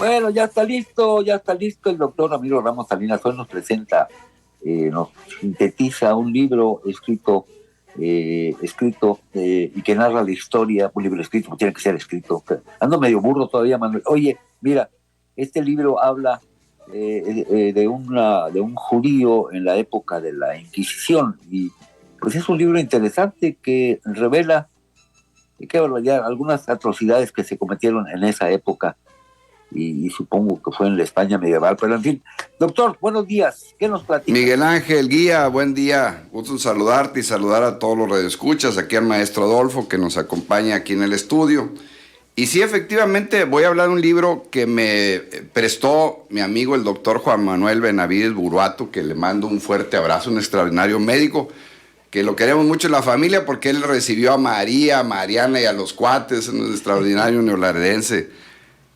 Bueno, ya está listo el doctor Ramiro Ramos Salinas. Hoy nos presenta, nos sintetiza un libro escrito y que narra la historia, un libro escrito, pues tiene que ser escrito. Ando medio burro todavía, Manuel. Oye, mira, este libro habla de un judío en la época de la Inquisición y pues es un libro interesante que revela, qué barbaridad, algunas atrocidades que se cometieron en esa época y supongo que fue en la España medieval, pero en fin. Doctor, buenos días, ¿qué nos platica? Miguel Ángel, guía, buen día. Gusto en saludarte y saludar a todos los radioescuchas, aquí al maestro Adolfo que nos acompaña aquí en el estudio. Y sí, efectivamente, voy a hablar de un libro que me prestó mi amigo el doctor Juan Manuel Benavides Buruato, que le mando un fuerte abrazo, un extraordinario médico, que lo queremos mucho en la familia porque él recibió a María, a Mariana y a los cuates, un extraordinario neolaredense.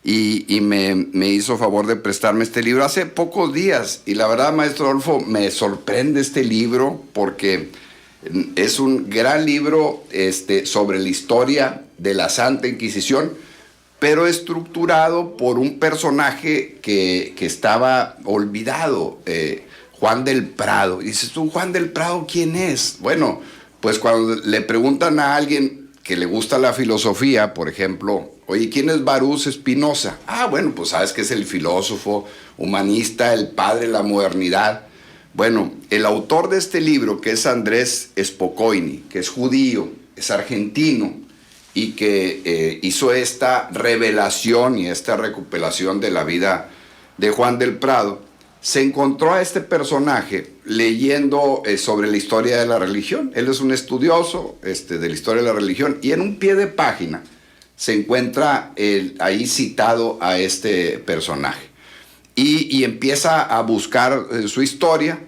Y me hizo favor de prestarme este libro hace pocos días. Y la verdad, maestro Adolfo, me sorprende este libro porque es un gran libro sobre la historia de la Santa Inquisición, pero estructurado por un personaje que estaba olvidado, Juan del Prado. Y dices tú, ¿Juan del Prado quién es? Bueno, pues cuando le preguntan a alguien que le gusta la filosofía, por ejemplo, oye, ¿quién es Baruch Spinoza? Ah, bueno, pues sabes que es el filósofo humanista, el padre de la modernidad. Bueno, el autor de este libro, que es Andrés Spokojny, que es judío, es argentino, y que hizo esta revelación y esta recuperación de la vida de Juan del Prado, se encontró a este personaje leyendo sobre la historia de la religión. Él es un estudioso de la historia de la religión, y en un pie de página se encuentra ahí citado a este personaje. Y empieza a buscar su historia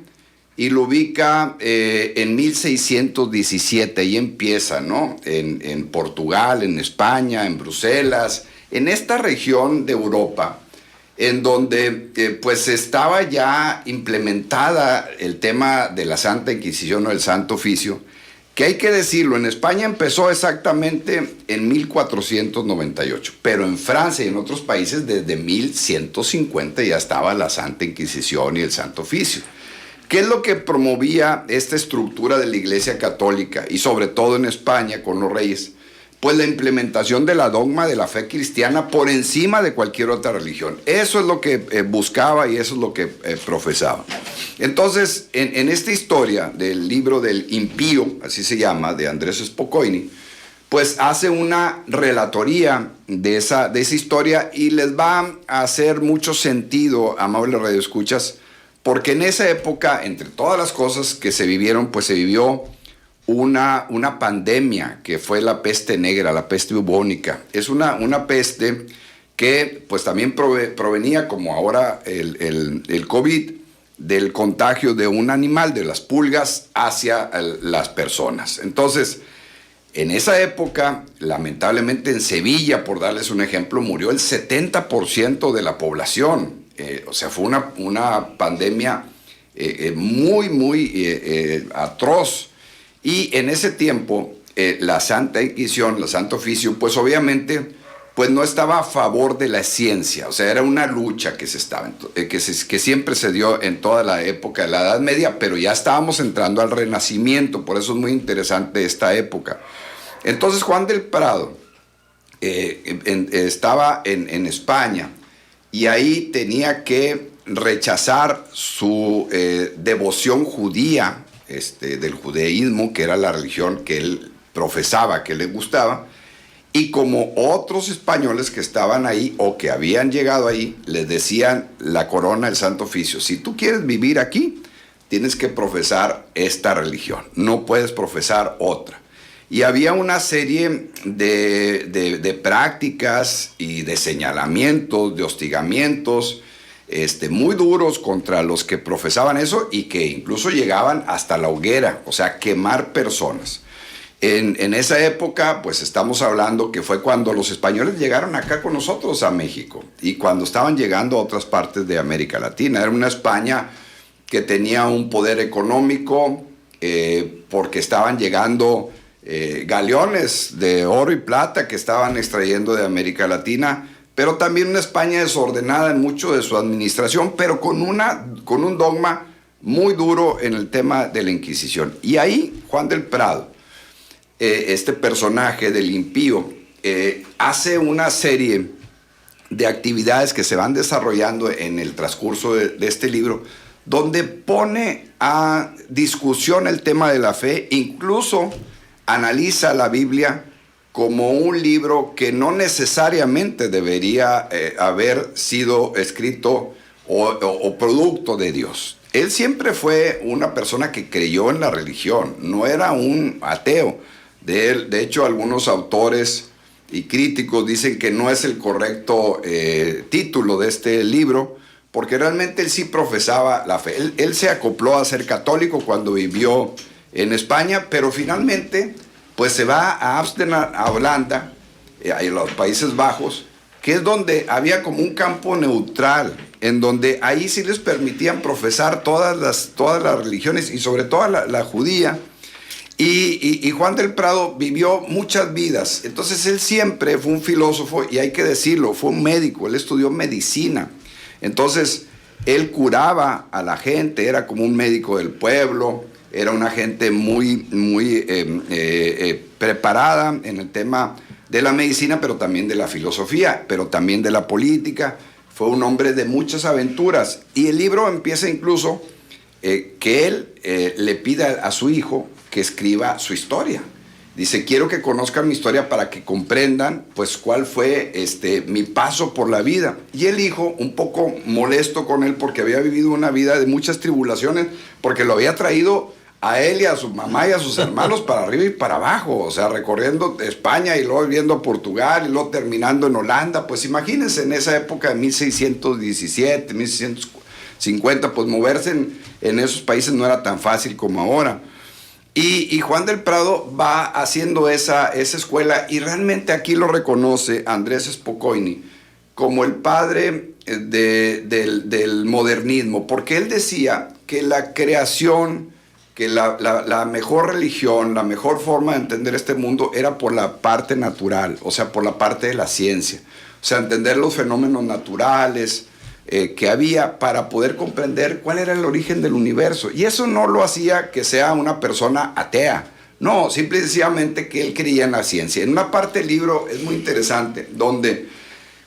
y lo ubica en 1617. Ahí empieza, ¿no? En Portugal, en España, en Bruselas, en esta región de Europa, en donde pues estaba ya implementada el tema de la Santa Inquisición o el Santo Oficio, que hay que decirlo, en España empezó exactamente en 1498, pero en Francia y en otros países desde 1150 ya estaba la Santa Inquisición y el Santo Oficio. ¿Qué es lo que promovía esta estructura de la Iglesia Católica y sobre todo en España con los reyes? Pues la implementación de la dogma de la fe cristiana por encima de cualquier otra religión. Eso es lo que buscaba y eso es lo que profesaba. Entonces, en esta historia del libro del impío, así se llama, de Andrés Spokojny, pues hace una relatoría de esa historia y les va a hacer mucho sentido, amables radioescuchas, porque en esa época, entre todas las cosas que se vivieron, pues se vivió una pandemia que fue la peste negra, la peste bubónica. Es una peste que pues también provenía, como ahora el COVID, del contagio de un animal, de las pulgas, hacia las personas. Entonces, en esa época, lamentablemente en Sevilla, por darles un ejemplo, murió el 70% de la población. O sea, fue una pandemia muy atroz. Y en ese tiempo, la Santa Inquisición, el Santo Oficio, pues obviamente pues no estaba a favor de la ciencia. O sea, era una lucha que siempre se dio en toda la época de la Edad Media, pero ya estábamos entrando al Renacimiento, por eso es muy interesante esta época. Entonces Juan del Prado estaba en España y ahí tenía que rechazar su devoción judía, del judaísmo, que era la religión que él profesaba, que le gustaba, y como otros españoles que estaban ahí o que habían llegado ahí, les decían la corona del Santo Oficio: si tú quieres vivir aquí, tienes que profesar esta religión, no puedes profesar otra. Y había una serie de prácticas y de señalamientos, de hostigamientos, muy duros contra los que profesaban eso y que incluso llegaban hasta la hoguera, o sea, quemar personas. En esa época, pues estamos hablando que fue cuando los españoles llegaron acá con nosotros a México y cuando estaban llegando a otras partes de América Latina. Era una España que tenía un poder económico porque estaban llegando galeones de oro y plata que estaban extrayendo de América Latina, pero también una España desordenada en mucho de su administración, pero con un dogma muy duro en el tema de la Inquisición. Y ahí Juan del Prado, este personaje del impío, hace una serie de actividades que se van desarrollando en el transcurso de este libro, donde pone a discusión el tema de la fe, incluso analiza la Biblia como un libro que no necesariamente debería haber sido escrito o producto de Dios. Él siempre fue una persona que creyó en la religión, no era un ateo. De hecho, algunos autores y críticos dicen que no es el correcto título de este libro, porque realmente él sí profesaba la fe. Él se acopló a ser católico cuando vivió en España, pero finalmente pues se va a Ámsterdam, a Holanda, en los Países Bajos, que es donde había como un campo neutral, en donde ahí sí les permitían profesar todas las religiones y sobre todo la judía. Y Juan del Prado vivió muchas vidas. Entonces él siempre fue un filósofo, y hay que decirlo, fue un médico, él estudió medicina. Entonces él curaba a la gente, era como un médico del pueblo, era una gente muy preparada en el tema de la medicina, pero también de la filosofía, pero también de la política. Fue un hombre de muchas aventuras. Y el libro empieza incluso que él le pida a su hijo que escriba su historia. Dice, quiero que conozcan mi historia para que comprendan pues cuál fue mi paso por la vida. Y el hijo, un poco molesto con él porque había vivido una vida de muchas tribulaciones, porque lo había traído a él y a su mamá y a sus hermanos para arriba y para abajo, o sea, recorriendo España y luego viendo a Portugal y luego terminando en Holanda. Pues imagínense en esa época de 1617, 1650, pues moverse en esos países no era tan fácil como ahora. Y Juan del Prado va haciendo esa escuela, y realmente aquí lo reconoce Andrés Spokojny como el padre del modernismo, porque él decía que la creación, que la mejor religión, la mejor forma de entender este mundo era por la parte natural, o sea, por la parte de la ciencia, o sea, entender los fenómenos naturales que había para poder comprender cuál era el origen del universo. Y eso no lo hacía que sea una persona atea, no, simple y sencillamente que él creía en la ciencia. En una parte del libro es muy interesante, donde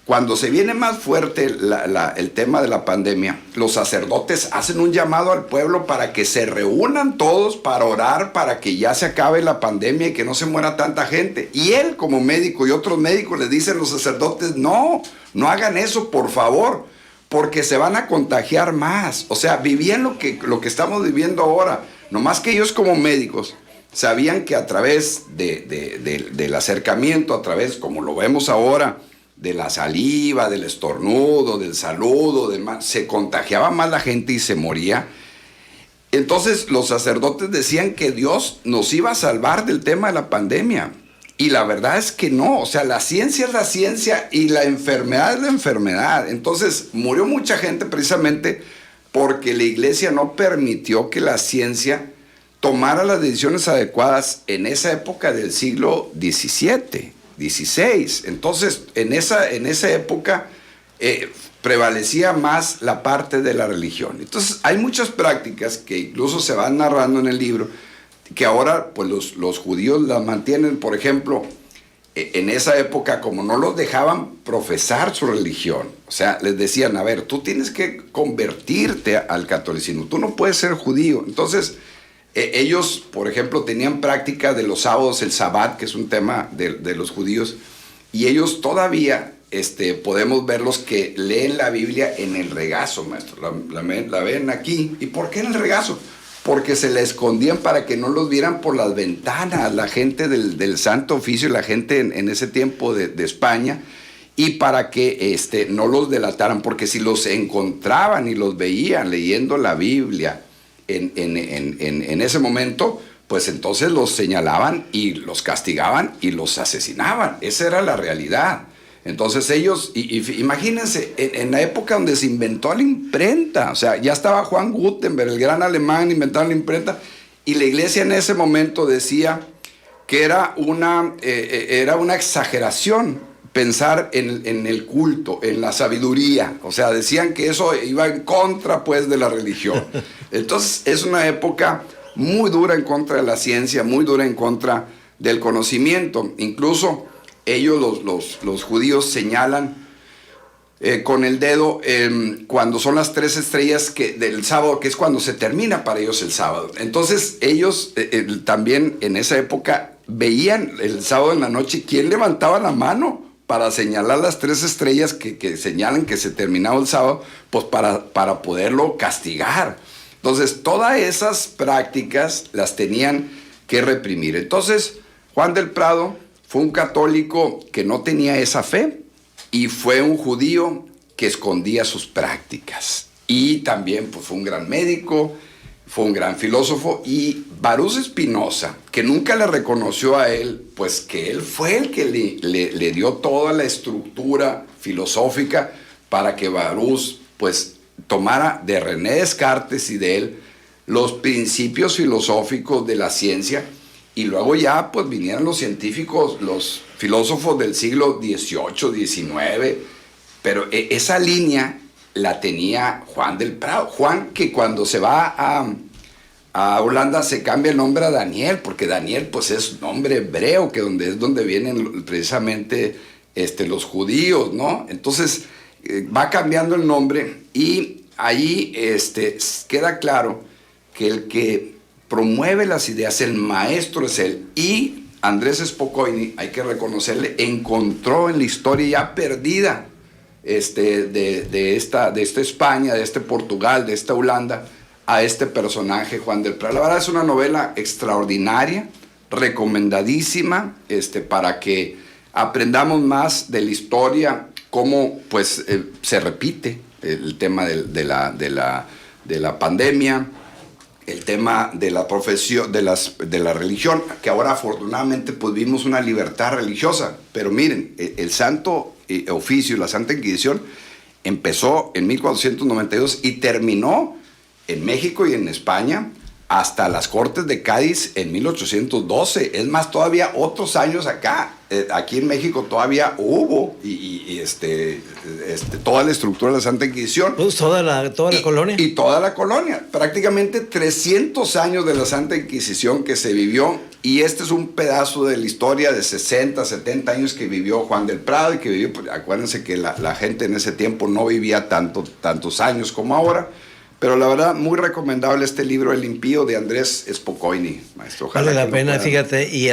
cuando se viene más fuerte el tema de la pandemia, los sacerdotes hacen un llamado al pueblo para que se reúnan todos para orar para que ya se acabe la pandemia y que no se muera tanta gente. Y él, como médico, y otros médicos les dicen a los sacerdotes, no hagan eso, por favor, porque se van a contagiar más. O sea, vivían lo que estamos viviendo ahora. Nomás que ellos, como médicos, sabían que a través del acercamiento, a través, como lo vemos ahora, de la saliva, del estornudo, del saludo, se contagiaba más la gente y se moría. Entonces los sacerdotes decían que Dios nos iba a salvar del tema de la pandemia. Y la verdad es que no, o sea, la ciencia es la ciencia y la enfermedad es la enfermedad. Entonces murió mucha gente precisamente porque la iglesia no permitió que la ciencia tomara las decisiones adecuadas en esa época del siglo XVII, XVI. Entonces, en esa época prevalecía más la parte de la religión. Entonces, hay muchas prácticas que incluso se van narrando en el libro, que ahora pues los judíos las mantienen. Por ejemplo, en esa época, como no los dejaban profesar su religión, o sea, les decían, a ver, tú tienes que convertirte al catolicismo, tú no puedes ser judío. Entonces, ellos, por ejemplo, tenían práctica de los sábados, el Sabbat, que es un tema de los judíos, y ellos todavía podemos verlos que leen la Biblia en el regazo, maestro. La ven aquí. ¿Y por qué en el regazo? Porque se la escondían para que no los vieran por las ventanas, la gente del Santo Oficio, la gente en ese tiempo de España, y para que no los delataran, porque si los encontraban y los veían leyendo la Biblia en ese momento, pues entonces los señalaban y los castigaban y los asesinaban. Esa era la realidad. Entonces ellos, imagínense, en la época donde se inventó la imprenta, o sea, ya estaba Juan Gutenberg, el gran alemán, inventando la imprenta, y la iglesia en ese momento decía que era una exageración, pensar en el culto, en la sabiduría. O sea, decían que eso iba en contra, pues, de la religión. Entonces, es una época muy dura en contra de la ciencia, muy dura en contra del conocimiento. Incluso ellos, los judíos, señalan con el dedo cuando son las 3 estrellas del sábado, que es cuando se termina para ellos el sábado. Entonces, ellos también en esa época veían el sábado en la noche quién levantaba la mano para señalar las 3 estrellas que señalan que se terminaba el sábado, pues para poderlo castigar. Entonces, todas esas prácticas las tenían que reprimir. Entonces, Juan del Prado fue un católico que no tenía esa fe y fue un judío que escondía sus prácticas. Y también pues, fue un gran médico, fue un gran filósofo. Y Baruch Spinoza, que nunca le reconoció a él, pues que él fue el que le dio toda la estructura filosófica para que Baruch pues tomara de René Descartes y de él los principios filosóficos de la ciencia, y luego ya pues vinieron los científicos, los filósofos del siglo XVIII, XIX, pero esa línea la tenía Juan del Prado. Juan, que cuando se va a Holanda se cambia el nombre a Daniel, porque Daniel pues es nombre hebreo, que es donde vienen precisamente los judíos, ¿no? Entonces va cambiando el nombre y ahí queda claro que el que promueve las ideas, el maestro es él. Y Andrés Spokojny, hay que reconocerle, encontró en la historia ya perdida de esta España, de este Portugal, de esta Holanda, a este personaje, Juan del Prado. La verdad es una novela extraordinaria, recomendadísima, para que aprendamos más de la historia, cómo pues se repite el tema de la pandemia, el tema de la profesión, de la religión, que ahora afortunadamente pues vimos una libertad religiosa. Pero miren, el Santo Oficio, la Santa Inquisición, empezó en 1492 y terminó en México y en España hasta las Cortes de Cádiz en 1812. Es más, todavía otros años acá, aquí en México todavía hubo toda la estructura de la Santa Inquisición. Pues toda la colonia. Y toda la colonia. Prácticamente 300 años de la Santa Inquisición que se vivió. Y este es un pedazo de la historia de 60, 70 años que vivió Juan del Prado y que vivió, pues, acuérdense que la gente en ese tiempo no vivía tantos años como ahora. Pero la verdad, muy recomendable este libro, El Impío, de Andrés Spokojny, maestro. Ojalá vale la pena, fíjate, y